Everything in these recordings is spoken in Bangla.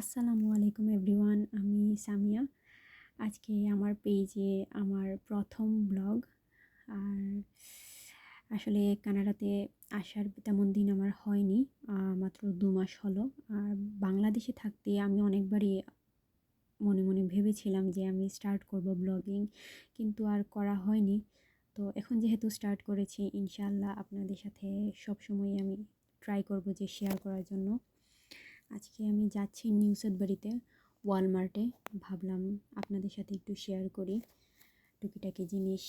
আসসালামু আলাইকুম এভরিওয়ান, আমি সামিয়া। আজকে আমার পেজে আমার প্রথম ব্লগ। আর আসলে কানাডাতে আসার তেমন দিন আমার হয়নি, মাত্র 2 মাস হলো। আর বাংলাদেশে থাকতে আমি অনেকবারই মনে মনে ভেবেছিলাম যে আমি স্টার্ট করব ব্লগিং, কিন্তু আর করা হয়নি। তো এখন যেহেতু স্টার্ট করেছি, ইনশাআল্লাহ আপনাদের সাথে সবসময় আমি ট্রাই করব যে শেয়ার করার জন্য। আজকে আমি যাচ্ছি নিউ সাউথবাড়িতে, ওয়ালমার্টে। ভাবলাম আপনাদের সাথে একটু শেয়ার করি টুকিটাকি জিনিস।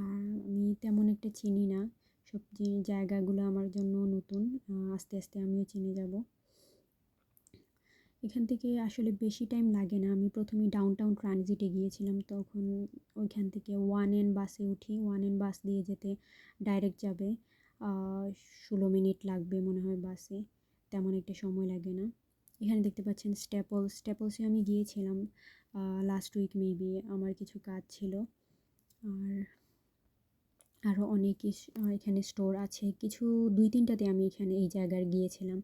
আর আমি তেমন একটা চিনি না, সব জায়গাগুলো আমার জন্য নতুন। আস্তে আস্তে আমিও চিনে যাব। এখান থেকে আসলে বেশি টাইম লাগে না। আমি প্রথমে ডাউনটাউন ট্রানজিটে গিয়েছিলাম, তখন ওইখান থেকে 1N বাসে উঠি। 1N বাস দিয়ে যেতে ডাইরেক্ট যাবে 16 মিনিট লাগবে মনে হয় বাসে, তেমন একটা সময় লাগে না। এখানে দেখতে পাচ্ছেন স্টেপলসে আমি গিয়েছিলাম লাস্ট উইক মেবি, আমার কিছু কাজ ছিল। আর আরও অনেক এখানে স্টোর আছে, কিছু 2-3টাতে আমি এখানে এই জায়গায় গিয়েছিলাম।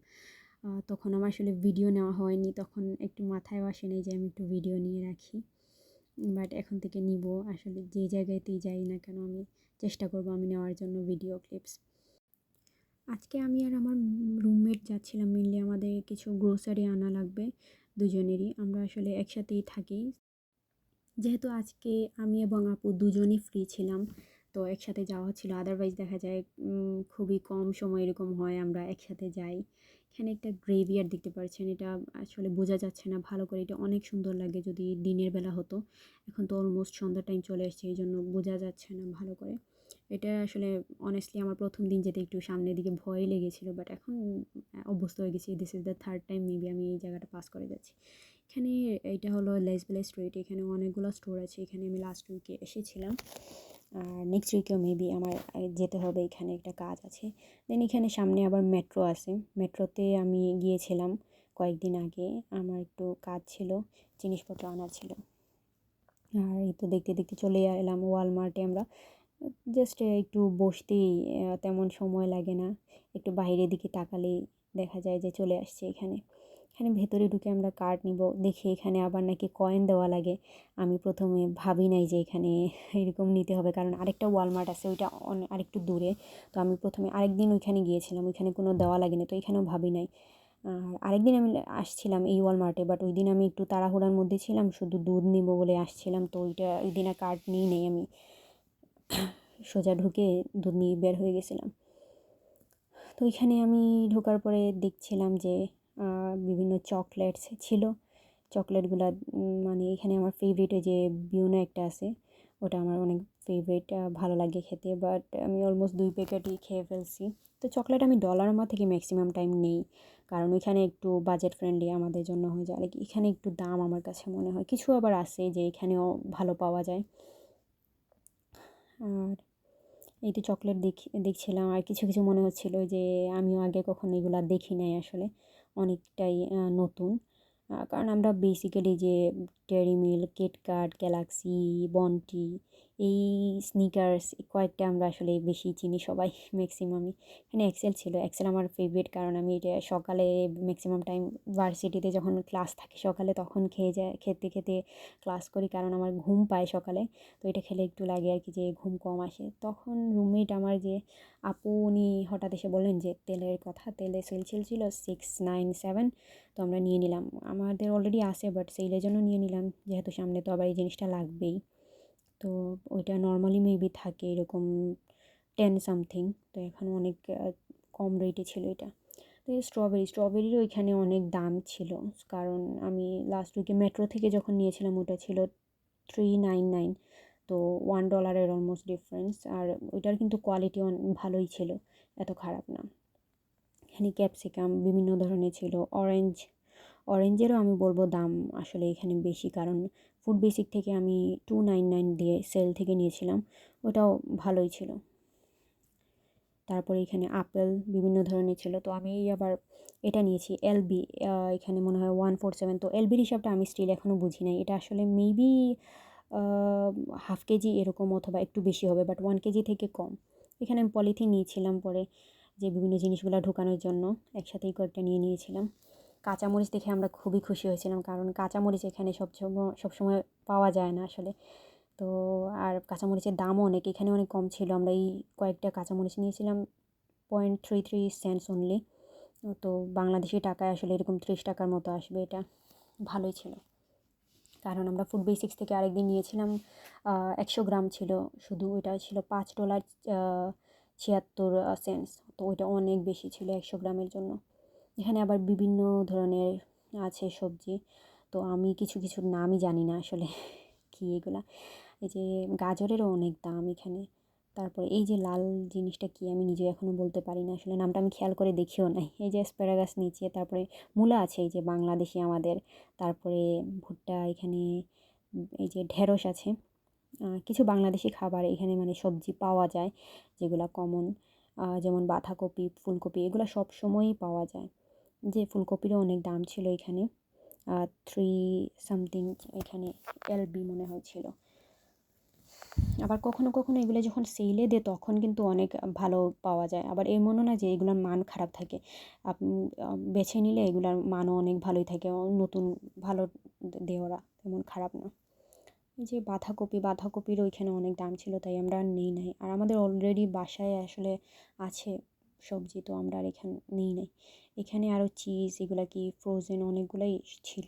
তখন আমার আসলে ভিডিও নেওয়া হয়নি, তখন একটু মাথায় আসেনি যে আমি একটু ভিডিও নিয়ে রাখি। বাট এখন থেকে নিব, আসলে যে জায়গাতেই যাই না কেন আমি চেষ্টা করব আমি নেওয়ার জন্য ভিডিও ক্লিপস। আজকে আমি আর আমার রুমমেট যাচ্ছিলাম, মেনলি আমাদের কিছু গ্রোসারি আনা লাগবে দুজনেরই। আমরা আসলে একসাথেই থাকি, যেহেতু আজকে আমি এবং আপু দুজনই ফ্রি ছিলাম, তো একসাথে যাওয়া ছিল। আদারওয়াইজ দেখা যায় খুবই কম সময় এরকম হয় আমরা একসাথে যাই। এখানে একটা গ্রেভিয়ার দেখতে পাচ্ছেন, এটা আসলে বোঝা যাচ্ছে না ভালো করে। এটা অনেক সুন্দর লাগে যদি দিনের বেলা হতো। এখন তো অলমোস্ট সন্ধ্যার টাইম চলে আসছে, এই জন্য বোঝা যাচ্ছে না ভালো করে। এটা আসলে অনেস্টলি আমার প্রথম দিন যেতে একটু সামনের দিকে ভয় লেগেছিল, বাট এখন অভ্যস্ত হয়ে গেছি। This is the third time maybe আমি এই জায়গাটা পাস করে যাচ্ছি। এখানে এটা হলো লেসবেলে স্ট্রিট, এখানে অনেকগুলো স্টোর আছে। এখানে আমি লাস্ট উইকে এসেছিলাম, আর নেক্সট উইকেও মেবি আমার যেতে হবে, এখানে একটা কাজ আছে। দেন এখানে সামনে আবার মেট্রো আছে, মেট্রোতে আমি গিয়েছিলাম কয়েকদিন আগে, আমার একটু কাজ ছিল, জিনিসপত্র আনার ছিল। আর এই তো দেখতে দেখতে চলে এলাম ওয়ালমার্টে। আমরা জাস্ট একটু বসতেই তেমন সময় লাগে না, একটু বাইরের দিকে তাকালেই দেখা যায় যে চলে আসছে এখানে। এখানে ভেতরে ঢুকে আমরা কার্ড নিব, দেখি এখানে আবার নাকি কয়েন দেওয়া লাগে। আমি প্রথমে ভাবি নাই যে এখানে এরকম নিতে হবে, কারণ আরেকটা ওয়ালমার্ট আছে, ওইটা আরেকটু দূরে। তো আমি প্রথমে আরেকদিন ওইখানে গিয়েছিলাম, ওইখানে কোনো দেওয়া লাগেনি, তো এখানেও ভাবি নাই। আর আরেকদিন আমি আসছিলাম এই ওয়ালমার্টে, বাট ওই দিন আমি একটু তাড়াহুড়ার মধ্যে ছিলাম, শুধু দুধ নিব বলে আসছিলাম, তো ওই দিন আর কার্ড নিই নেই। আমি সোজা ঢুকে দুধ নিয়ে বের হয়ে গেছিলাম। তো এখানে আমি ঢোকার পরে দেখছিলাম যে বিভিন্ন চকলেটস ছিল। চকলেটগুলা মানে এখানে আমার ফেভারিট যে বিউনো একটা আছে, ওটা আমার অনেক ফেভারিট, ভালো লাগে খেতে। বাট আমি অলমোস্ট 2 প্যাকেটই খেয়ে ফেলছি। তো চকলেট আমি ডলারমা থেকে ম্যাক্সিমাম টাইম নেই, কারণ ওইখানে একটু বাজেট ফ্রেন্ডলি আমাদের জন্য হয়ে যায়। আর এখানে একটু দাম আমার কাছে মনে হয়, কিছু আবার আছে যে এখানেও ভালো পাওয়া যায়। আর এই তো চকলেট দেখছিলাম, আর কিছু কিছু মনে হচ্ছিল যে আমিও আগে কখনো এগুলো দেখি নাই আসলে, অনেকটাই নতুন। কারণ আমরা বেসিক্যালি যে ডেয়ারি মিল্ক, কিটক্যাট, গ্যালাক্সি, বন্টি, এই স্নিকার্স কয়েকটা আমরা আসলে বেশি চিনি সবাই ম্যাক্সিমামই। এখানে এক্সেল ছিল, এক্সেল আমার ফেভারিট, কারণ আমি এটা সকালে ম্যাক্সিমাম টাইম ভার্সিটিতে যখন ক্লাস থাকে সকালে, তখন খেতে খেতে ক্লাস করি, কারণ আমার ঘুম পায় সকালে। তো এটা খেলে একটু লাগে আর কি যে ঘুম কম আসে। তখন রুমমেট আমার যে আপু, উনি হঠাৎ এসে বললেন যে তেলের কথা, তেলে সেল ছিল 697। তো আমরা নিয়ে নিলাম, আমাদের অলরেডি আছে বাট সেলের জন্য নিয়ে নিলাম, যেহেতু সামনে তো আবার এই জিনিসটা লাগবেই। তো ওইটা নর্মালি মেবি থাকে এরকম 10 সামথিং, তো এখন অনেক কম রেটে ছিল এটা। তো এই স্ট্রবেরিরও এখানে অনেক দাম ছিল, কারণ আমি লাস্ট উইকে মেট্রো থেকে যখন নিয়েছিলাম ওটা ছিল 399। তো $1 অলমোস্ট ডিফারেন্স। আর ওইটার কিন্তু কোয়ালিটি ভালোই ছিল, এত খারাপ না। এখানে ক্যাপসিকাম বিভিন্ন ধরনের ছিল, অরেঞ্জেরও আমি বলবো দাম আসলে এখানে বেশি, কারণ ফুড বেসিক থেকে আমি 299 দিয়ে সেল থেকে নিয়েছিলাম, ওটাও ভালোই ছিল। তারপরে এখানে আপেল বিভিন্ন ধরনের ছিল, তো আমি আবার এটা নিয়েছি এলবি, এখানে মনে হয় 147। তো এলবির হিসাবটা আমি স্টিল এখনও বুঝি নাই, এটা আসলে মেবি হাফ কেজি এরকম, অথবা একটু বেশি হবে, বাট 1 কেজি থেকে কম। এখানে আমি পলিথিন নিয়েছিলাম পরে, যে বিভিন্ন জিনিসগুলো ঢোকানোর জন্য একসাথেই কয়েকটা নিয়ে নিয়েছিলাম। কাঁচামরিচ দেখে আমরা খুবই খুশি হয়েছিলাম, কারণ কাঁচামরিচ এখানে সবসময় পাওয়া যায় না আসলে। তো আর কাঁচামরিচের দামও অনেক, এখানে অনেক কম ছিল। আমরা এই কয়েকটা কাঁচামরিচ নিয়েছিলাম 0.33 সেন্টস অনলি। তো বাংলাদেশি টাকায় আসলে এরকম 30 টাকার মতো আসবে, এটা ভালোই ছিল। কারণ আমরা ফুড বেসিক্স থেকে আরেকদিন নিয়েছিলাম 100 গ্রাম ছিল শুধু, ওইটা ছিল $5.76। তো ওইটা অনেক বেশি ছিল 100 গ্রামের জন্য। এখানে আবার বিভিন্ন ধরনের আছে সবজি, তো আমি কিছু কিছুর নামই জানি না আসলে কী এগুলা। এই যে গাজরেরও অনেক দাম এখানে। তারপরে এই যে লাল জিনিসটা কি আমি নিজে এখনও বলতে পারি না আসলে, নামটা আমি খেয়াল করে দেখিও নাই। এই যে অ্যাসপারাগাস নিচে, তারপরে মূলা আছে এই যে বাংলাদেশি আমাদের, তারপরে ভুট্টা এখানে, এই যে ঢেঁড়স আছে। কিছু বাংলাদেশি খাবার এখানে মানে সবজি পাওয়া যায় যেগুলো কমন, যেমন বাঁধাকপি, ফুলকপি, এগুলো সব সময়ই পাওয়া যায়। যে ফুলকপিরও অনেক দাম ছিল এখানে, 3 সামথিং এখানে LB মনে হয়েছিল। আবার কখনো কখনো এগুলো যখন সেলে দেয় তখন কিন্তু অনেক ভালো পাওয়া যায়, আবার এমনও না যে এগুলোর মান খারাপ থাকে। আপনি বেছে নিলে এগুলোর মানও অনেক ভালোই থাকে, নতুন ভালো দেয় ওরা, তেমন খারাপ না। এই যে বাঁধাকপির ওইখানে অনেক দাম ছিল, তাই আমরা আর নেই নাই। আর আমাদের অলরেডি বাসায় আসলে আছে সবজি, তো আমরা আর এখানে নেই নাই। এখানে আরও চিজ, এগুলা কি ফ্রোজেন অনেকগুলাই ছিল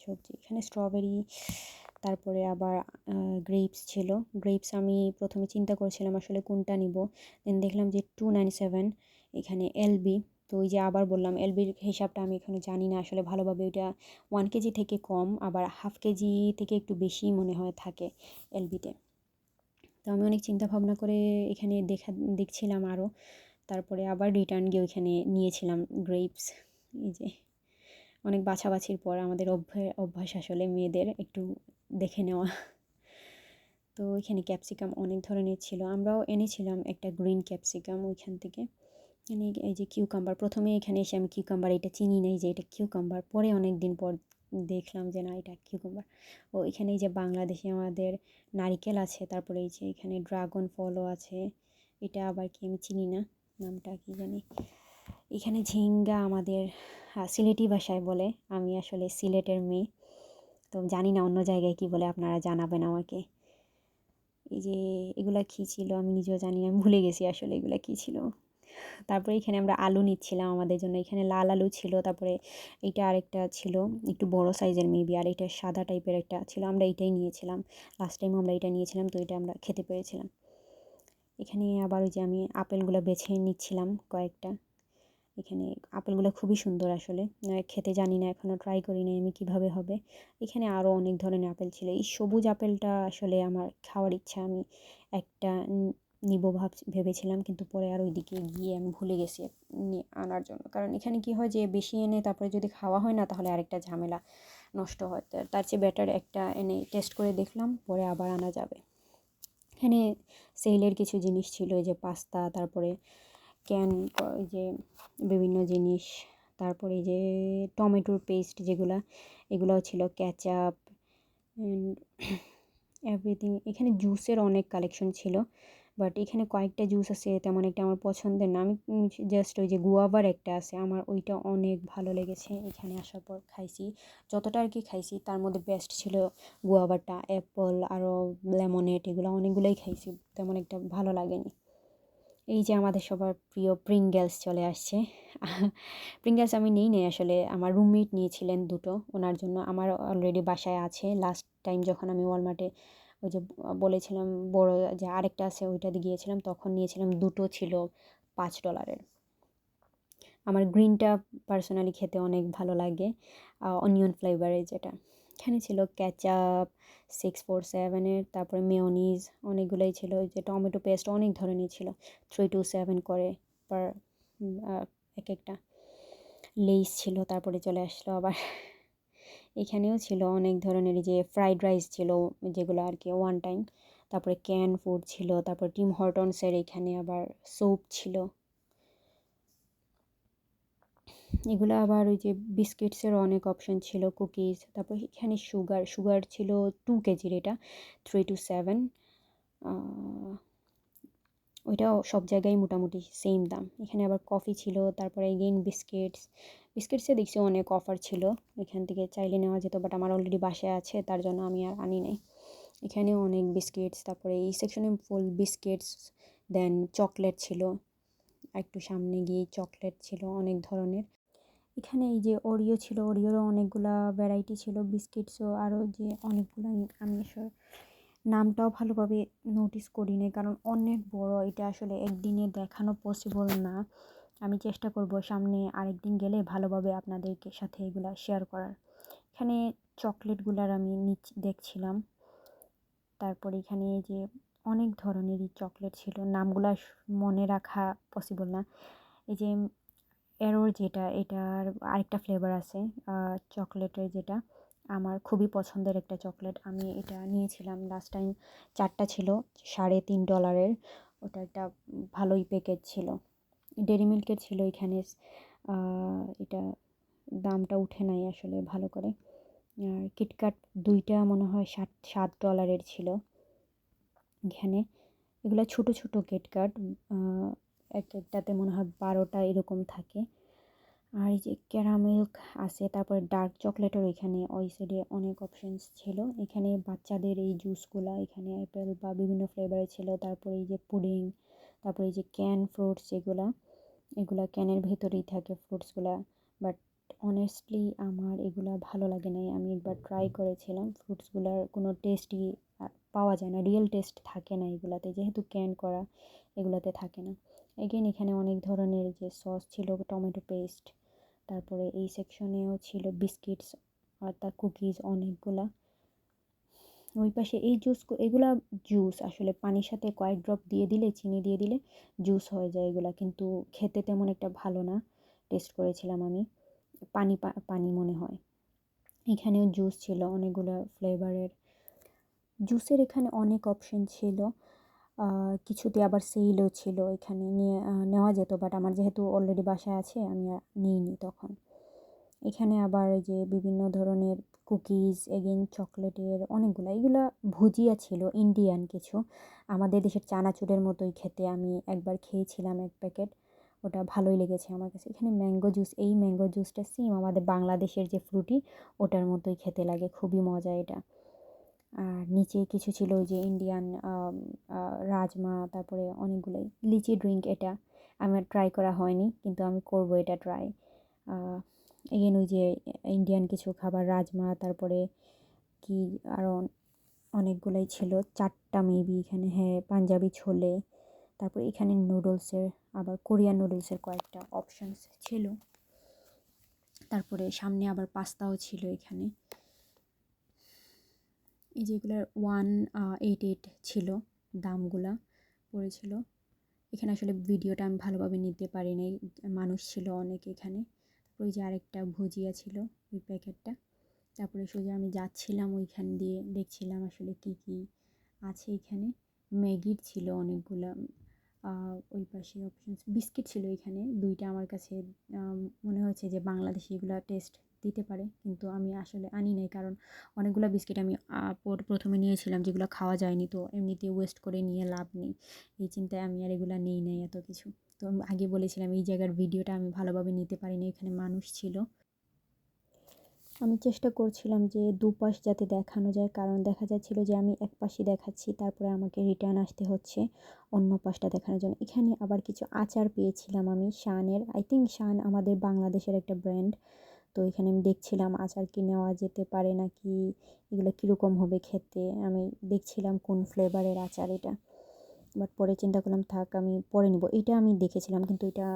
সবজি। এখানে স্ট্রবেরি, তারপরে আবার গ্রেপস ছিল। গ্রেপস আমি প্রথমে চিন্তা করছিলাম আসলে কোনটা নিব, দেন দেখলাম যে 297 এখানে LB। তো ওই যে আবার বললাম LBর হিসাবটা আমি এখানে জানি না আসলে ভালোভাবে, ওইটা 1 কেজি থেকে কম, আবার হাফ কেজি থেকে একটু বেশি মনে হয় থাকে LBতে। তো আমি অনেক চিন্তা ভাবনা করে এখানে দেখছিলাম আরও, তারপরে আবার রিটার্ন গিয়ে ওইখানে নিয়েছিলাম গ্রেপস। এই যে অনেক বাছাবাছির পর, আমাদের অভ্যাস আসলে মেয়েদের একটু দেখে নেওয়া। তো এখানে ক্যাপসিকাম অনেক ধরনের ছিল, আমরাও এনেছিলাম একটা গ্রিন ক্যাপসিকাম ওইখান থেকে। এখানে এই যে কিউকাম্বার, প্রথমে এখানে এসে আমি কিউকাম্বার এটা চিনি নাই যে এটা কিউকাম্বার, পরে অনেক দিন পর দেখলাম যে না এটা কিউকাম্বার। ও এখানে এই যে বাংলাদেশে আমাদের নারিকেল আছে, তারপরে এই যে এখানে ড্রাগন ফলও আছে, এটা আবার কি আমি চিনি না, নামটা কি জানি। এখানে ঝিঙ্গা আমাদের সিলেটি ভাষায় বলে, আমি আসলে সিলেটের মেয়ে, তো জানি না অন্য জায়গায় কি বলে, আপনারা জানাবেন আমাকে। এই যে এগুলা কী ছিল আমি নিজেও জানি না, আমি ভুলে গেছি আসলে এগুলা কী ছিল। তারপরে এখানে আমরা আলু নিচ্ছিলাম আমাদের জন্য, এখানে লাল আলু ছিল, তারপরে এইটা আরেকটা ছিল একটু বড় সাইজের মেবি, আর এটা সাদা টাইপের একটা ছিল, আমরা এইটাই নিয়েছিলাম। লাস্ট টাইম আমরা এটা নিয়েছিলাম, তো এটা আমরা খেতে পেরেছিলাম। এখানে আবার ওই যে আমি আপেলগুলো বেছে নিচ্ছিলাম কয়েকটা। এখানে আপেলগুলো খুবই সুন্দর আসলে, খেতে জানি না এখনও ট্রাই করি নাই আমি কীভাবে হবে। এখানে আরও অনেক ধরনের আপেল ছিল, এই সবুজ আপেলটা আসলে আমার খাওয়ার ইচ্ছা, আমি একটা নিব ভেবেছিলাম, কিন্তু পরে আর ওইদিকে গিয়ে আমি ভুলে গেছি আনার জন্য। কারণ এখানে কি হয় যে বেশি এনে তারপরে যদি খাওয়া হয় না তাহলে আরেকটা ঝামেলা, নষ্ট হয়, তার চেয়ে বেটার একটা এনে টেস্ট করে দেখলাম, পরে আবার আনা যাবে। এখানে সেলের কিছু জিনিস ছিল, এই যে পাস্তা, তারপরে ক্যান, এই যে বিভিন্ন জিনিস, তারপরে এই যে টমেটোর পেস্ট যেগুলা, এগুলোও ছিল, ক্যাচাপ অ্যান্ড এভরিথিং। এখানে জুসের অনেক কালেকশন ছিল, বাট এখানে কয়েকটা জুস আছে তেমন একটা আমার পছন্দের না। আমি জাস্ট ওই যে গুয়াভার একটা আছে, আমার ওইটা অনেক ভালো লেগেছে, এখানে আসার পর খাইছি, যতটা আর কি খাইছি তার মধ্যে বেস্ট ছিল গুয়াভারটা। অ্যাপল আরও লেমনেড এগুলো অনেকগুলোই খাইছি, তেমন একটা ভালো লাগেনি। এই যে আমাদের সবার প্রিয় প্রিঙ্গেলস চলে আসছে। প্রিঙ্গেলস আমি নেই আসলে, আমার রুমমেট নিয়েছিলেন দুটো, ওনার জন্য, আমার অলরেডি বাসায় আছে। লাস্ট টাইম যখন আমি ওয়ালমার্টে ওই যে বলেছিলাম বড় যে আরেকটা আছে ওইটাতে গিয়েছিলাম, তখন নিয়েছিলাম, দুটো ছিল $5। আমার গ্রিনটা পার্সোনালি খেতে অনেক ভালো লাগে, অনিয়ন ফ্লেভারের যেটা। এখানে ছিল ক্যাচাপ 647-এর, তারপরে মেয়োনিজ অনেকগুলোই ছিল, ওই যে টমেটো পেস্ট অনেক ধরনের ছিল, 327 করে পার এক একটা। লেইস ছিল, তারপরে চলে আসলো আবার এখানেও ছিল অনেক ধরনের, যে ফ্রাইড রাইস ছিল যেগুলো আর কি ওয়ান টাইম, তারপরে ক্যান ফুড ছিল, তারপর টিম হর্টনসের এখানে আবার স্যুপ ছিল। এগুলো আবার ওই যে বিস্কিটসেরও অনেক অপশন ছিল, কুকিজ, তারপর এখানে সুগার ছিল 2 কেজির, এটা 327। ওইটাও সব জায়গায় মোটামুটি সেম দাম। এখানে আবার কফি ছিল, তারপরে এগেইন বিস্কিটস, বিস্কিটসে দেখছি অনেক অফার ছিল, এখান থেকে চাইলে নেওয়া যেত, বাট আমার অলরেডি বাসায় আছে, তার জন্য আমি আর আনি নাই। এখানেও অনেক বিস্কিটস, তারপরে এই সেকশনে ফুল বিস্কিটস, দেন চকলেট ছিল, একটু সামনে গিয়ে চকলেট ছিল অনেক ধরনের। এখানে এই যে ওরিও ছিল, ওরিওরও অনেকগুলা ভ্যারাইটি ছিল, বিস্কিটসও আরও যে অনেকগুলো, আমি আসলে নামটাও ভালোভাবে নোটিস করি নাই, কারণ অনেক বড়, এটা আসলে একদিনে দেখানো পসিবল না। আমি চেষ্টা করব সামনে আরেকদিন গেলে ভালোভাবে আপনাদেরকে সাথে এগুলা শেয়ার করার। এখানে চকলেটগুলার আমি দেখছিলাম, তারপরে এখানে এই যে অনেক ধরনেরই চকলেট ছিল, নামগুলা মনে রাখা পসিবল না। এই যে এরোর যেটা, এটার আরেকটা ফ্লেভার আছে চকলেটের, যেটা আমার খুবই পছন্দের একটা চকলেট, আমি এটা নিয়েছিলাম লাস্ট টাইম, 4টা ছিল $3.5। ওটা একটা ভালোই প্যাকেজ ছিল। ডেরি মিল্কের ছিল এখানে, এটা দামটা উঠে নাই আসলে ভালো করে। আর কিটক্যাট 2টা মনে হয় $7 ছিল এখানে। এগুলো ছোট ছোট কিটক্যাট, এক একটাতে মনে হয় 12টা এরকম থাকে। আর এই যে ক্যারামেল আছে, তারপরে ডার্ক চকলেটের এখানে ওই সাইডে অনেক অপশনস ছিল। এখানে বাচ্চাদের এই জুসগুলা, এখানে অ্যাপেল বা বিভিন্ন ফ্লেভারের ছিল। তারপরে এই যে পুডিং, তারপরে এই যে ক্যান ফ্রুটস, এগুলা ক্যানের ভেতরেই থাকে ফ্রুটসগুলা, বাট অনেস্টলি আমার এগুলা ভালো লাগে নাই। আমি একবার ট্রাই করেছিলাম, ফ্রুটসগুলার কোনো টেস্টই পাওয়া যায় না, রিয়েল টেস্ট থাকে না এগুলাতে, যেহেতু ক্যান করা, এগুলাতে থাকে না। এগেন এখানে অনেক ধরনের যে সস ছিল, টমেটো পেস্ট, তারপরে এই সেকশনেও ছিল বিস্কিটস আর তার কুকিজ অনেকগুলা। ওই পাশে এই এগুলা জুস আসলে পানির সাথে কয়েক ড্রপ দিয়ে দিলে, চিনি দিয়ে দিলে জুস হয়ে যায় এগুলা, কিন্তু খেতে তেমন একটা ভালো না। টেস্ট করেছিলাম আমি, পানি পানি মনে হয়। এখানেও জুস ছিল অনেকগুলো ফ্লেভারের, জুসের এখানে অনেক অপশন ছিল। কিছুতে আবার সেলও ছিল, এখানে নেওয়া যেত, বাট আমার যেহেতু অলরেডি বাসায় আছে আমি আর নিইনি তখন। এখানে আবার যে বিভিন্ন ধরনের কুকিজ, এগেন চকলেটের অনেকগুলো, এগুলা ভুজিয়া ছিল ইন্ডিয়ান কিছু, আমাদের দেশের চানাচুরের মতোই খেতে। আমি একবার খেয়েছিলাম এক প্যাকেট, ওটা ভালোই লেগেছে আমার কাছে। এখানে ম্যাঙ্গো জুস, এই ম্যাঙ্গো জুসটা সেম আমাদের বাংলাদেশের যে ফ্রুটি ওটার মতোই খেতে লাগে, খুবই মজা এটা। আর নিচে কিছু ছিল ওই যে ইন্ডিয়ান রাজমা, তারপরে অনেকগুলোই লিচি ড্রিঙ্ক, এটা আমার ট্রাই করা হয়নি, কিন্তু আমি করব এটা ট্রাই। এগেন ওই যে ইন্ডিয়ান কিছু খাবার, রাজমা, তারপরে কি আরও অনেকগুলোই ছিল, 4টা মেবি এখানে, হ্যাঁ, পাঞ্জাবি ছোলে, তারপরে এখানে নুডলসের, আবার কোরিয়ান নুডলসের কয়েকটা অপশানস ছিল। তারপরে সামনে আবার পাস্তাও ছিল এখানে। এই যেগুলোর 188 ছিল দামগুলা পড়েছিল। এখানে আসলে ভিডিওটা আমি ভালোভাবে নিতে পারি নাই, মানুষ ছিল অনেক এখানে। ওই যে আরেকটা ভুজিয়া ছিল ওই প্যাকেটটা। তারপরে সোজা আমি যাচ্ছিলাম ওইখান দিয়ে, দেখছিলাম আসলে কি কি আছে এখানে। ম্যাগির ছিল অনেকগুলা, ওই পাশে অপশনস বিস্কিট ছিল এখানে 2টা, আমার কাছে মনে হয়েছে যে বাংলাদেশি এগুলো টেস্ট দিতে পারে, কিন্তু আমি আসলে আনি নাই, কারণ অনেকগুলো বিস্কিট আমি প্রথমে নিয়েছিলাম যেগুলো খাওয়া যায়নি, তো এমনিতে ওয়েস্ট করে নিয়ে লাভ নেই, এই চিন্তায় আমি আর এগুলো নেই নাই এত কিছু। তো আগে বলেছিলাম এই জায়গার ভিডিওটা আমি ভালোভাবে নিতে পারিনি, এখানে মানুষ ছিল। আমি চেষ্টা করছিলাম যে দুপাশ যাতে দেখানো যায়, কারণ দেখা যাচ্ছিল যে আমি এক পাশই দেখাচ্ছি, তারপরে আমাকে রিটার্ন আসতে হচ্ছে অন্য পাশটা দেখানোর জন্য। এখানে আবার কিছু আচার পেয়েছিলাম আমি, শানের, আই থিঙ্ক শান আমাদের বাংলাদেশের একটা ব্র্যান্ড। তো এখানে আমি দেখছিলাম আচার কি নেওয়া যেতে পারে নাকি, এগুলো কীরকম হবে খেতে, আমি দেখছিলাম কোন ফ্লেভারের আচার এটা, বাট পরে চিন্তা করলাম থাক, আমি পরে নিব। এটা আমি দেখেছিলাম, কিন্তু এটা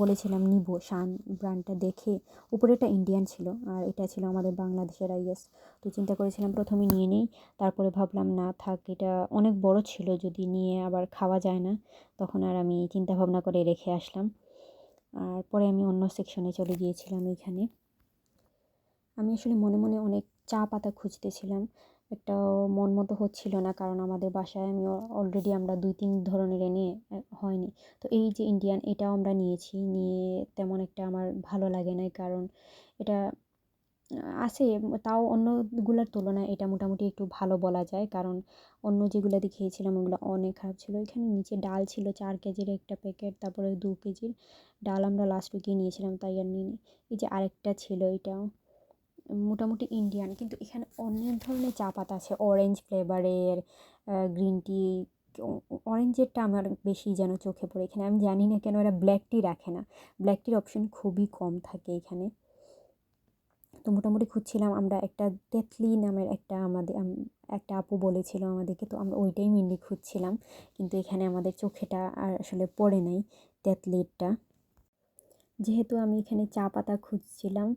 বলেছিলাম নিব শান ব্র্যান্ডটা দেখে, উপরেটা ইন্ডিয়ান ছিল আর এটা ছিল আমাদের বাংলাদেশের আই গেস। তো চিন্তা করেছিলাম প্রথমে নিয়ে নিই, তারপরে ভাবলাম না থাক, এটা অনেক বড় ছিল, যদি নিয়ে আবার খাওয়া যায় না, তখন আর আমি চিন্তা ভাবনা করে রেখে আসলাম। আর পরে আমি অন্য সেকশনে চলে গিয়েছিলাম। এখানে আমি আসলে মনে মনে অনেক চা পাতা খুঁজতেছিলাম, একটাও মন মতো হচ্ছিল না, কারণ আমাদের বাসায় আমি অলরেডি আমরা 2-3 ধরনের এনে হয়নি। তো এই যে ইন্ডিয়ান, এটাও আমরা নিয়েছি, নিয়ে তেমন একটা আমার ভালো লাগে নাই, কারণ এটা আছে, তাও অন্যগুলার তুলনায় এটা মোটামুটি একটু ভালো বলা যায়, কারণ অন্য যেগুলাতে খেয়েছিলাম ওগুলো অনেক খারাপ ছিল। এখানে নিচে ডাল ছিল 4 কেজির একটা প্যাকেট, তারপরে 2 কেজির ডাল আমরা লাস্ট উইকে নিয়েছিলাম, তাই আর নিইনি। এই যে আরেকটা ছিল, এটাও মোটামুটি ইন্ডিয়ান, কিন্তু এখানে অনেক ধরনের চা পাতা আছে, অরেঞ্জ ফ্লেভারের, গ্রিন টি। অরেঞ্জেরটা আমার বেশি যেন চোখে পড়ে এখানে, আমি জানি না কেন এরা ব্ল্যাক টি রাখে না। ব্ল্যাক টির অপশন খুবই কম থাকে এখানে। তো মোটামুটি খুঁজছিলাম আমরা একটা তেতলি নামের একটা, আমাদের একটা আপু বলেছিল আমাদেরকে, তো আমরা ওইটাই মেনলি খুঁজছিলাম, কিন্তু এখানে আমাদের চোখেটা আর আসলে পড়ে নাই তেতলিরটা। যেহেতু আমি এখানে চা পাতা খুঁজছিলাম,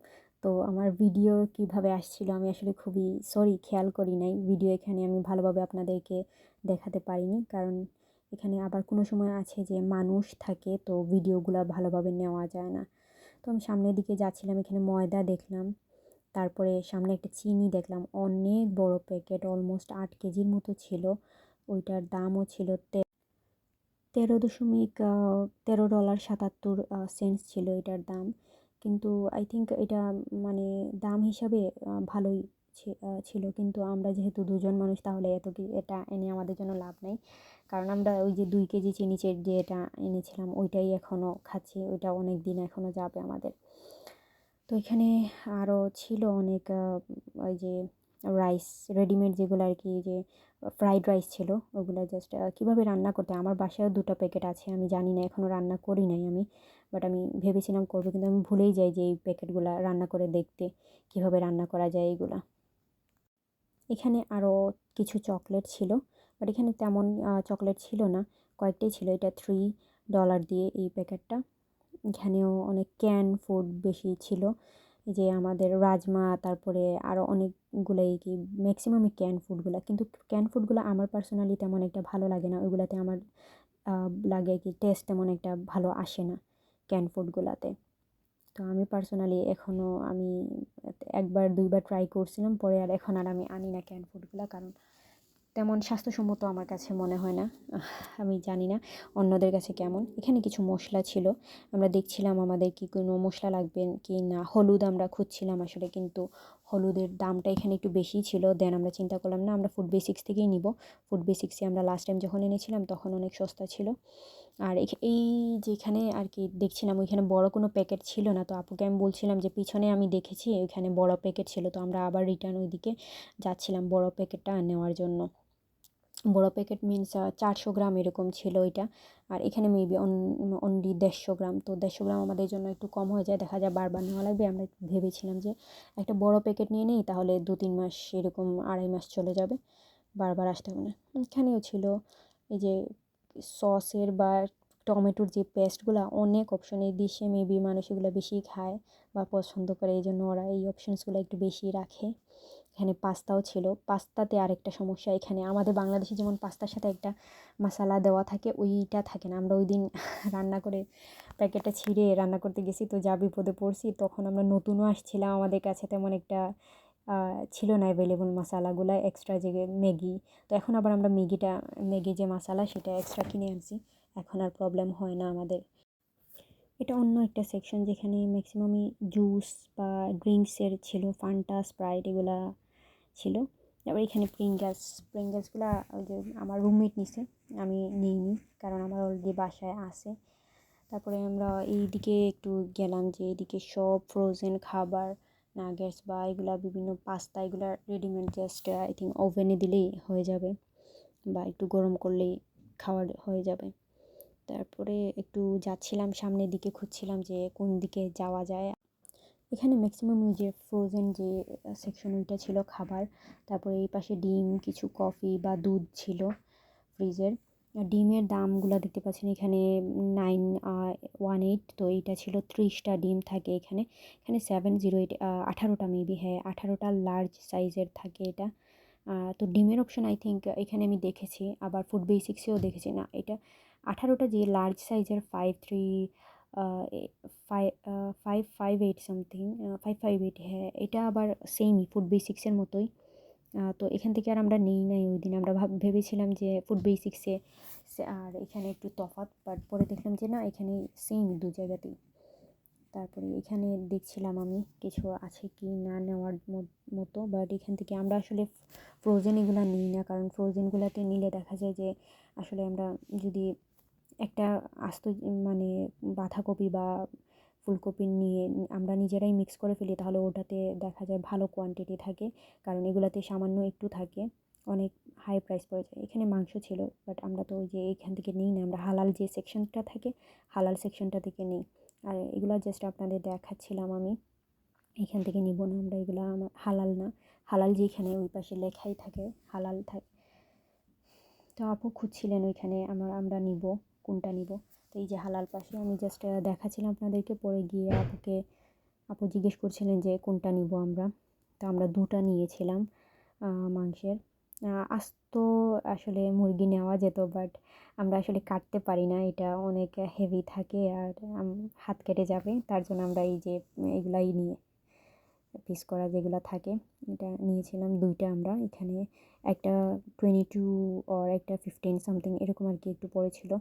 তো আমার ভিডিও কিভাবে আসছিল আমি আসলে খুবই সরি, খেয়াল করি নাই ভিডিও এখানে আমি ভালোভাবে আপনাদেরকে দেখাতে পারিনি, কারণ এখানে আবার কোনো সময় আছে যে মানুষ থাকে, তো ভিডিওগুলো ভালোভাবে নেওয়া যায় না। তো আমি সামনের দিকে যাচ্ছিলাম, এখানে ময়দা দেখলাম, তারপরে সামনে একটা চিনি দেখলাম, অনেক বড় প্যাকেট, অলমোস্ট 8 কেজির মতো ছিল। ওইটার দামও ছিল 13.77 ছিল এটার দাম। কিন্তু আই থিঙ্ক এটা মানে দাম হিসাবে ভালোই ছিল, কিন্তু আমরা যেহেতু দুজন মানুষ, তাহলে এটা এনে আমাদের জন্য লাভ নেই, কারণ আমরা ওই যে 2 কেজি চিনিচের যে এটা এনেছিলাম ওইটাই এখনও খাচ্ছি, ওইটা অনেক দিন এখনও যাবে আমাদের। তো এখানে আরও ছিল অনেক ওই যে রাইস রেডিমেড যেগুলো আর কি, যে ফ্রাইড রাইস ছিল, ওগুলো জাস্ট কীভাবে রান্না করতে, আমার বাসায়ও 2টা প্যাকেট আছে, আমি জানি না, এখনও রান্না করি নাই আমি, বাট আমি ভেবেছিলাম করবো, কিন্তু আমি ভুলেই যাই যে এই প্যাকেটগুলো রান্না করে দেখতে কীভাবে রান্না করা যায় এইগুলা। এখানে আরও কিছু চকলেট ছিল, বাট এখানে তেমন চকলেট ছিল না, কয়েকটাই ছিল। এটা $3 দিয়ে এই প্যাকেটটা। এখানেও অনেক ক্যান ফুড বেশি ছিল, এই যে আমাদের রাজমা, তারপরে আরও অনেকগুলাই কি ম্যাক্সিমামই ক্যান ফুডগুলো, কিন্তু ক্যান ফুডগুলো আমার পার্সোনালি তেমন একটা ভালো লাগে না, ওইগুলাতে আমার লাগে কি টেস্ট তেমন একটা ভালো আসে না ক্যান ফুডগুলাতে। তো আমি পার্সোনালি এখনও আমি একবার দুইবার ট্রাই করছিলাম, পরে আর এখন আর আমি আনি না ক্যান ফুডগুলো, কারণ তেমন স্বাস্থ্যসম্মত আমার কাছে মনে হয় না। আমি জানি না অন্যদের কাছে কেমন। এখানে কিছু মশলা ছিল, আমরা দেখছিলাম আমাদের কি কোনো মশলা লাগবে কি না। হলুদ আমরা খুঁজছিলাম আসলে, কিন্তু হলুদের দামটা এখানে একটু বেশিই ছিল। দেন আমরা চিন্তা করলাম না, আমরা ফুড বেসিক্স থেকেই নিব। ফুড বেসিক্সে আমরা লাস্ট টাইম যখন এনেছিলাম তখন অনেক সস্তা ছিল। আর এই যেখানে আর কি দেখছিলাম ওইখানে বড় কোনো প্যাকেট ছিল না, তো আপুকে আমি বলছিলাম যে পিছনে আমি দেখেছি ওইখানে বড় প্যাকেট ছিল, তো আমরা আবার রিটার্ন ওইদিকে যাচ্ছিলাম বড় প্যাকেটটা নেওয়ার জন্য। বড় প্যাকেট মিনস 400 গ্রাম এরকম ছিল ওইটা, আর এখানে মেবি অনলি 150 গ্রাম, তো 150 গ্রাম আমাদের জন্য একটু কম হয়ে যায়, দেখা যায় বারবার নেওয়া লাগবে। আমরা ভেবেছিলাম যে একটা বড় প্যাকেট নিয়ে নিই, তাহলে 2-3 মাস এরকম 2.5 মাস চলে যাবে, বারবার আসতে হবে না। এখানেও ছিল এই যে সসের বা টমেটোর যে পেস্টগুলো, অনেক অপশন, এই দেশে মেবি মানুষ এগুলো বেশি খায় বা পছন্দ করে, এই জন্য ওরা এই অপশনসগুলো একটু বেশি রাখে। এখানে পাস্তাও ছিল। পাস্তাতে আরেকটা সমস্যা, এখানে আমাদের বাংলাদেশে যেমন পাস্তার সাথে একটা মশলা দেওয়া থাকে, ওইটা থাকে না। আমরা ওই দিন রান্না করে প্যাকেটটা ছিঁড়ে রান্না করতে গেছি, তো যা বিপদে পড়ছি। তখন আমরা নতুনও আসছিলাম, আমাদের কাছে তেমন একটা ছিল না অ্যাভেলেবল মশালাগুলো, এক্সট্রা যে ম্যাগি। তো এখন আবার আমরা ম্যাগি যে মশলা সেটা এক্সট্রা কিনে আনছি, এখন আর প্রবলেম হয় না আমাদের। এটা অন্য একটা সেকশন, যেখানে ম্যাক্সিমামই জুস বা ড্রিঙ্কসের ছিল, ফান্টা, স্প্রাইট এগুলা ছিল। তারপর এখানে প্রিঙ্গলসগুলো ওই যে আমার রুমমেট নিছে, আমি নিইনি, কারণ আমার অলরেডি বাসায় আছে। তারপরে আমরা এইদিকে একটু গেলাম, যে এইদিকে সব ফ্রোজেন খাবার, নাগেটস বা এগুলা বিভিন্ন পাস্তা, এগুলা রেডিমেড, জাস্ট আই থিঙ্ক ওভেনে দিলেই হয়ে যাবে বা একটু গরম করলেই খাওয়ার হয়ে যাবে। তারপরে একটু যাচ্ছিলাম সামনের দিকে, খুঁজছিলাম যে কোন দিকে যাওয়া যায়। এখানে ম্যাক্সিমাম ওই যে ফ্রোজেন যে সেকশন ওইটা ছিল খাবার। তারপরে এই পাশে ডিম, কিছু কফি বা দুধ ছিল ফ্রিজের। ডিমের দামগুলো দেখতে পাচ্ছেন এখানে 918, তো এইটা ছিল 30টা ডিম থাকে এখানে। এখানে 708, 18টা মেবি, হ্যাঁ 18টা লার্জ সাইজের থাকে এটা। তো ডিমের অপশন আই থিঙ্ক এখানে আমি দেখেছি, আবার ফুড বেসিক্সেও দেখেছি, না এটা 18টা যে লার্জ সাইজের 558 সামথিং, 558, হ্যাঁ এটা আবার সেমই ফুড বেসিক্সের মতোই। তো এখান থেকে আর আমরা নেই নাই ওই দিন, আমরা ভেবেছিলাম যে ফুড বেসিক্সে আর এখানে একটু তফাৎ, বাট পরে দেখলাম যে না, এখানে সেম দু জায়গাতেই। তারপরে এখানে দেখছিলাম আমি কিছু আছে কি না নেওয়ার মতো, বাট এখান থেকে আমরা আসলে ফ্রোজেন এগুলো নিই না, কারণ ফ্রোজেনগুলোতে নিলে দেখা যায় যে আসলে আমরা যদি একটা আস্ত মানে বাঁধাকপি বা ফুলকপি নিয়ে আমরা নিজেরাই মিক্স করে ফেলি, তাহলে ওটাতে দেখা যায় ভালো কোয়ান্টিটি থাকে, কারণ এগুলাতে সামান্য একটু থাকে, অনেক হাই প্রাইস পড়ে যায়। এখানে মাংস ছিল, বাট আমরা তো ওই যে এইখান থেকে নিই না, আমরা হালাল যে সেকশনটা থাকে হালাল সেকশনটা থেকে নিই। আর এগুলো জাস্ট আপনাদের দেখাচ্ছিলাম আমি, এখান থেকে নিব না আমরা, এগুলো আমার হালাল না। হালাল যেখানে ওই পাশে লেখাই থাকে হালাল থাকে। তো আপু খুঁজছিলেন ওইখানে আমরা নিব কোনটা নিব, তো এই যে হালাল পাশে আমি জাস্ট দেখাচ্ছিলাম আপনাদেরকে, পরে গিয়ে আপু জিজ্ঞেস করছিলেন যে কোনটা নিব আমরা, তো আমরা দুটো নিয়েছিলাম মাংসের। আস্ত আসলে মুরগি নেওয়া যেত, বাট আমরা আসলে কাটতে পারি না, এটা অনেক হেভি থাকে আর হাত কেটে যাবে, তার জন্য আমরা এই যে এগুলাই নিয়ে পিস করা যেগুলো থাকে এটা নিয়েছিলাম দুইটা আমরা। এখানে একটা 22 আর একটা 15 সামথিং এরকম আর কি একটু পড়েছিল।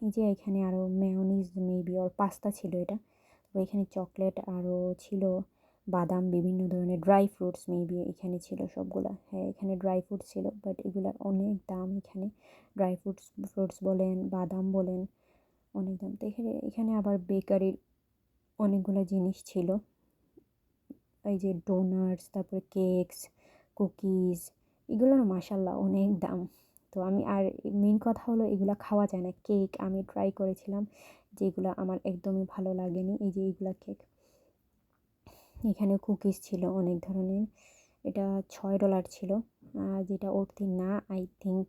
এই যে এখানে আরও মেয়োনিজ মেবি আর পাস্তা ছিল এটা। তারপর এখানে চকলেট আরও ছিল, বাদাম, বিভিন্ন ধরনের ড্রাই ফ্রুটস মেবি এখানে ছিল সবগুলা। হ্যাঁ, এখানে ড্রাই ফ্রুটস ছিল, বাট এগুলার অনেক দাম এখানে। ড্রাই ফ্রুটস বলেন, বাদাম বলেন, অনেক দাম। তো এখানে আবার বেকারির অনেকগুলো জিনিস ছিল, এই যে ডোনাটস, তারপরে কেকস, কুকিজ, এগুলোর মাশাল্লাহ অনেক দাম। তো আমি আর মেইন কথা হলো এগুলো খাওয়া যায় না। কেক আমি ট্রাই করেছিলাম, যেগুলো আমার একদমই ভালো লাগেনি। এই যে এইগুলা কেক, এখানে কুকিজ ছিল অনেক ধরনের। এটা $6 ছিল, যেটা অর্থি না আই থিঙ্ক,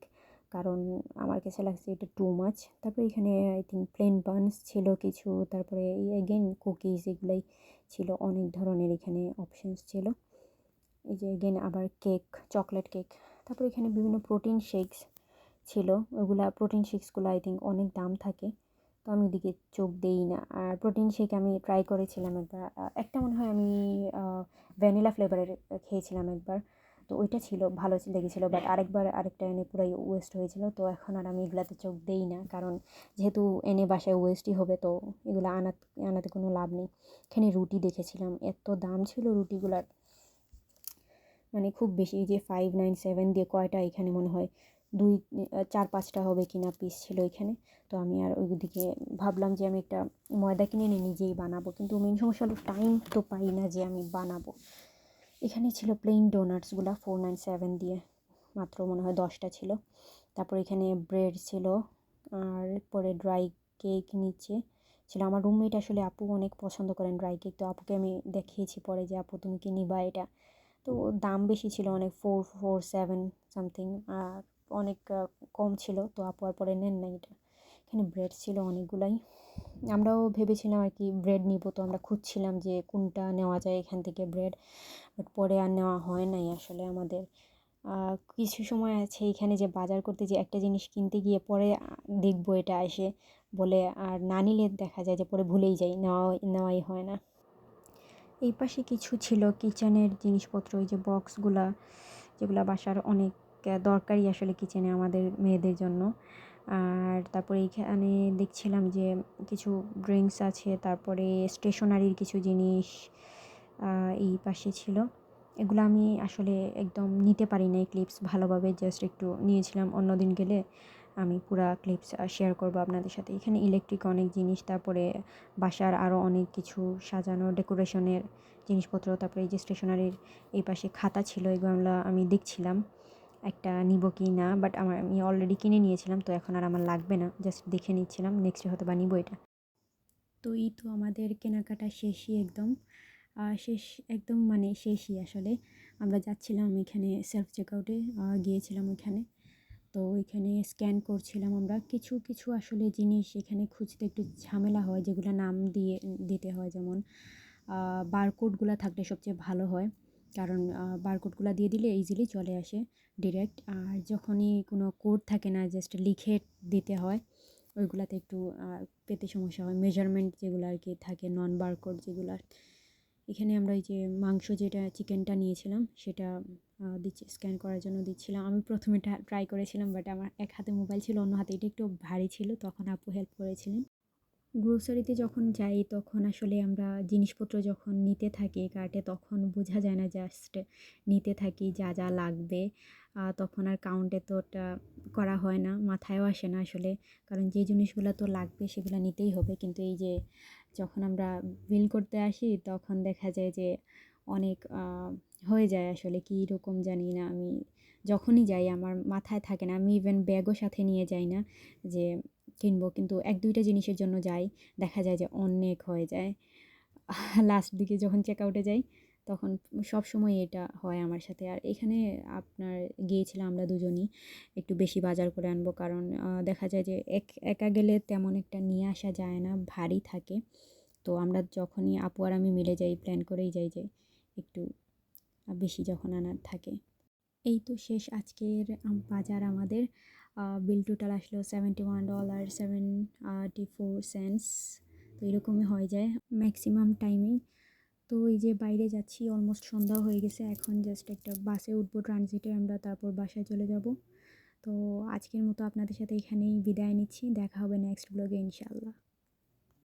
কারণ আমার কাছে লাগছে এটা টু মাচ। তারপরে এখানে আই থিঙ্ক প্লেন বানস ছিল কিছু, তারপরে এগেন কুকিজ, এগুলাই ছিল অনেক ধরনের, এখানে অপশানস ছিল। এই যে এগেন আবার কেক, চকলেট কেক। তারপরে এখানে বিভিন্ন প্রোটিন শেকস ছিল, ওগুলা প্রোটিন শেকসগুলো আই থিঙ্ক অনেক দাম থাকে, তো আমি ওদিকে চোখ দেই না। আর প্রোটিন শেক আমি ট্রাই করেছিলাম একবার, একটা মনে হয় আমি ভ্যানিলা ফ্লেভারের খেয়েছিলাম একবার, তো ওইটা ছিল ভালো লেগেছিলো, বাট আরেকটা এনে পুরাই ওয়েস্ট হয়েছিল। তো এখন আর আমি এগুলাতে চোখ দেই না, কারণ যেহেতু এনে বাসায় ওয়েস্টই হবে, তো এগুলো আনাতে কোনো লাভ নেই। এখানে রুটি দেখেছিলাম, এত দাম ছিল রুটিগুলার, মানে খুব বেশি। যে 597 দিয়ে কয়টা এখানে মনে হয় 4-5টা হবে কিনা পিস ছিল এখানে। তো আমি আর ওই দিকে ভাবলাম যে আমি একটা ময়দা কিনে এনে নিজেই বানাবো, কিন্তু মেন সমস্যা হলো টাইম তো পাই না যে আমি বানাবো। এখানে ছিল প্লেন ডোনাটসগুলো 497 দিয়ে, মাত্র মনে হয় 10টা ছিল। তারপর এখানে ব্রেড ছিল, আর পরে ড্রাই কেক নিচে ছিল। আমার রুমমেট আসলে আপু অনেক পছন্দ করেন ড্রাই কেক, তো আপুকে আমি দেখিয়েছি পরে যে আপু তুমি কি নিবা এটা। তো দাম বেশি ছিল অনেক, 447 সামথিং, আর অনেক কম ছিল, তো আপু আর পরে নেন না এটা। এখানে ব্রেড ছিল অনেকগুলাই, আমরাও ভেবেছিলাম আর কি ব্রেড নিব, তো আমরা খুঁজছিলাম যে কোনটা নেওয়া যায় এখান থেকে ব্রেড, বাট পরে আর নেওয়া হয় নাই আসলে আমাদের। কিছু সময় আছে এখানে যে বাজার করতে, যে একটা জিনিস কিনতে গিয়ে পরে দেখবো এটা এসে বলে, আর না নিলে দেখা যায় যে পরে ভুলেই যাই, নেওয়াই হয় না। এই পাশে কিছু ছিল কিচেনের জিনিসপত্র, ওই যে বক্সগুলা, যেগুলো বাসার অনেক দরকারি আসলে কিচেনে আমাদের মেয়েদের জন্য। আর তারপরে এইখানে দেখছিলাম যে কিছু ড্রিঙ্কস আছে, তারপরে স্টেশনারির কিছু জিনিস এই পাশে ছিল। এগুলো আমি আসলে একদম নিতে পারি না এই ক্লিপস ভালোভাবে, জাস্ট একটু নিয়েছিলাম, অন্যদিন গেলে আমি পুরা ক্লিপস শেয়ার করবো আপনাদের সাথে। এখানে ইলেকট্রিক অনেক জিনিস, তারপরে বাসার আরও অনেক কিছু সাজানো ডেকোরেশনের জিনিসপত্র। তারপরে এই যে স্টেশনারির এই পাশে খাতা ছিল, এগুলো আমি দেখছিলাম একটা নিব কি না, বাট আমি অলরেডি কিনে নিয়েছিলাম, তো এখন আর আমার লাগবে না, জাস্ট দেখে নিচ্ছিলাম, নেক্সট হয়তো বা নিব এটা। তো এই তো আমাদের কেনাকাটা শেষই একদম, শেষ একদম, মানে শেষই আসলে। আমরা যাচ্ছিলাম এখানে সেলফ চেকআউটে গিয়েছিলাম ওইখানে, তো ওইখানে স্ক্যান করছিলাম আমরা। কিছু কিছু আসলে জিনিস এখানে খুঁজতে একটু ঝামেলা হয়, যেগুলো নাম দিয়ে দিতে হয়, যেমন বারকোডগুলো থাকলে সবচেয়ে ভালো হয়, কারণ বারকোডগুলো দিয়ে দিলে ইজিলি চলে আসে ডিরেক্ট। আর যখনই কোনো কোড থাকে না, জাস্ট লিখে দিতে হয়, ওইগুলাতে একটু পেতে সমস্যা হয়। মেজারমেন্ট যেগুলো আর কি থাকে, নন বারকোড যেগুলো। এখানে আমরা এই যে মাংস, যেটা চিকেনটা নিয়েছিলাম, সেটা দিচ্ছি স্ক্যান করার জন্য দিচ্ছিলাম। আমি প্রথমে ট্রাই করেছিলাম, বাট আমার এক হাতে মোবাইল ছিল, অন্য হাতে এটা একটু ভারী ছিল, তখন আপু হেল্প করেছিলেন। গ্রোসারিতে যখন যাই তখন আসলে আমরা জিনিসপত্র যখন নিতে থাকি কার্টে তখন বোঝা যায় না, জাস্ট নিতে থাকি যা যা লাগবে। তখন আর কাউন্টে তো ওটা করা হয় না, মাথায়ও আসে না আসলে, কারণ যে জিনিসগুলো তো লাগবে সেগুলো নিতেই হবে। কিন্তু এই যে যখন আমরা বিল করতে আসি তখন দেখা যায় যে অনেক হয়ে যায় আসলে, কী রকম জানি না। আমি যখনই যাই আমার মাথায় থাকে না, আমি ইভেন ব্যাগও সাথে নিয়ে যাই না যে কিনবো, কিন্তু ১-২টা জিনিসের জন্য যাই, দেখা যায় যে অনেক হয়ে যায়। লাস্ট দিকে যখন চেকআউটে যাই তখন সবসময় এটা হয় আমার সাথে। আর এখানে আপনার গিয়েছিলাম আমরা দুজনই একটু বেশি বাজার করে আনবো, কারণ দেখা যায় যে একা গেলে তেমন একটা নিয়ে আসা যায় না, ভারী থাকে। তো আমরা যখনই আপু আর আমি মিলে যাই প্ল্যান করেই যাই যে একটু বেশি যখন আনার থাকে। এই তো শেষ আজকের বাজার আমাদের। বিল টোটাল আসলো $71.74। তো এরকমই হয়ে যায় ম্যাক্সিমাম টাইমেই। তো এই যে বাইরে যাচ্ছি, অলমোস্ট সন্ধ্যা হয়ে গেছে, এখন জাস্ট একটা বাসে উঠবো ট্রানজিটে আমরা, তারপর বাসায় চলে যাব। তো আজকের মতো আপনাদের সাথে এখানেই বিদায় নিচ্ছি, দেখা হবে নেক্সট ব্লগে ইনশাআল্লাহ।